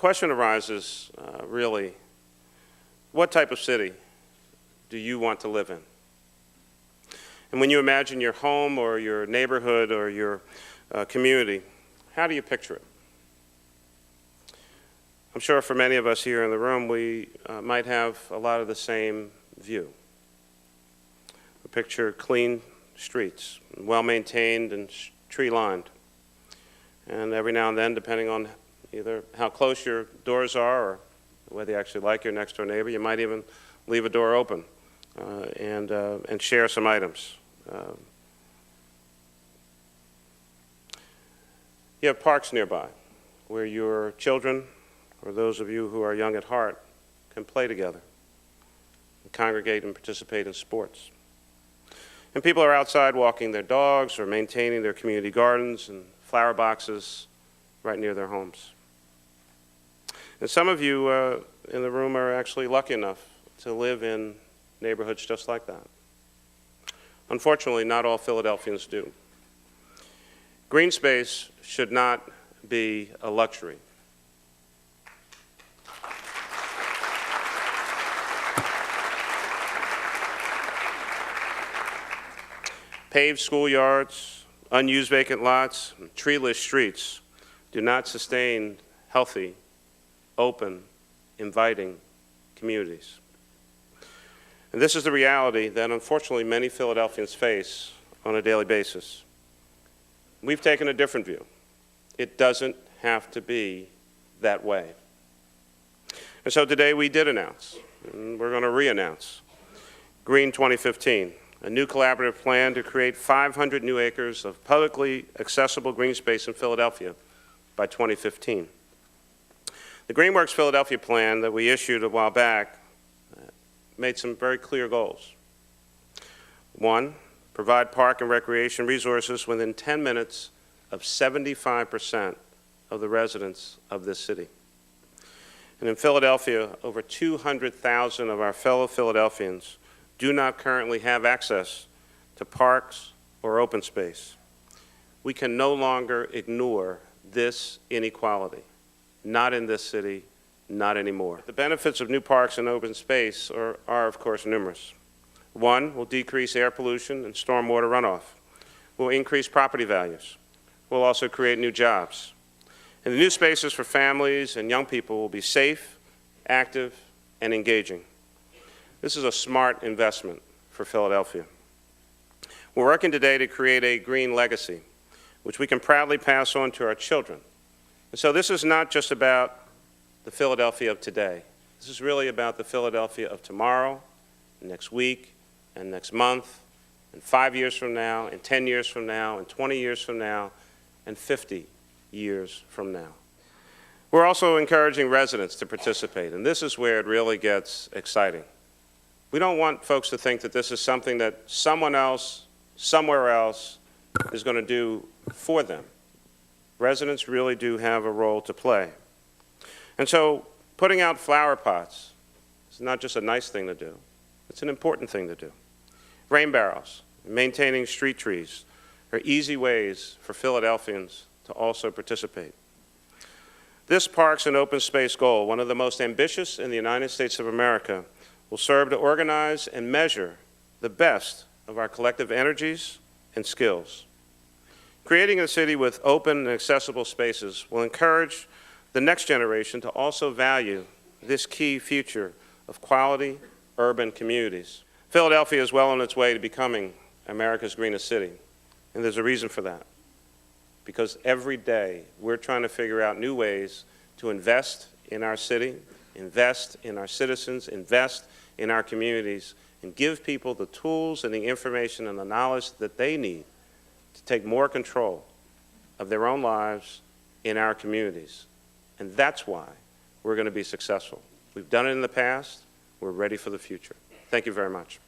question arises, really, what type of city do you want to live in? And when you imagine your home or your neighborhood or your community, how do you picture it? I'm sure for many of us here in the room, we might have a lot of the same view. We picture clean streets, well-maintained and tree-lined. And every now and then, depending on either how close your doors are or whether you actually like your next-door neighbor, you might even leave a door open and share some items. You have parks nearby where your children, or those of you who are young at heart, can play together, and congregate and participate in sports. And people are outside walking their dogs or maintaining their community gardens and flower boxes right near their homes. And some of you in the room are actually lucky enough to live in neighborhoods just like that. Unfortunately, not all Philadelphians do. Green space should not be a luxury. Paved schoolyards, unused vacant lots, and treeless streets do not sustain healthy, open, inviting communities. And this is the reality that unfortunately many Philadelphians face on a daily basis. We've taken a different view. It doesn't have to be that way. And so today we did announce, and we're going to re-announce, Green 2015, a new collaborative plan to create 500 new acres of publicly accessible green space in Philadelphia by 2015. The GreenWorks Philadelphia plan that we issued a while back made some very clear goals. One, provide park and recreation resources within 10 minutes of 75% of the residents of this city. And in Philadelphia, over 200,000 of our fellow Philadelphians do not currently have access to parks or open space. We can no longer ignore this inequality. Not in this city, not anymore. The benefits of new parks and open space are of course, numerous. One, will decrease air pollution and stormwater runoff. Will increase property values. Will also create new jobs. And the new spaces for families and young people will be safe, active, and engaging. This is a smart investment for Philadelphia. We're working today to create a green legacy, which we can proudly pass on to our children. And so this is not just about the Philadelphia of today. This is really about the Philadelphia of tomorrow, next week, and next month, and 5 years from now, and 10 years from now, and 20 years from now, and 50 years from now. We're also encouraging residents to participate, and this is where it really gets exciting. We don't want folks to think that this is something that someone else, somewhere else, is going to do for them. Residents really do have a role to play. And so putting out flower pots is not just a nice thing to do, it's an important thing to do. Rain barrels, maintaining street trees are easy ways for Philadelphians to also participate. This Parks and Open Space goal, one of the most ambitious in the United States of America, will serve to organize and measure the best of our collective energies and skills. Creating a city with open and accessible spaces will encourage the next generation to also value this key feature of quality urban communities. Philadelphia is well on its way to becoming America's greenest city, and there's a reason for that. Because every day we're trying to figure out new ways to invest in our city, invest in our citizens, invest in our communities, and give people the tools and the information and the knowledge that they need to take more control of their own lives in our communities. And that's why we're going to be successful. We've done it in the past. We're ready for the future. Thank you very much.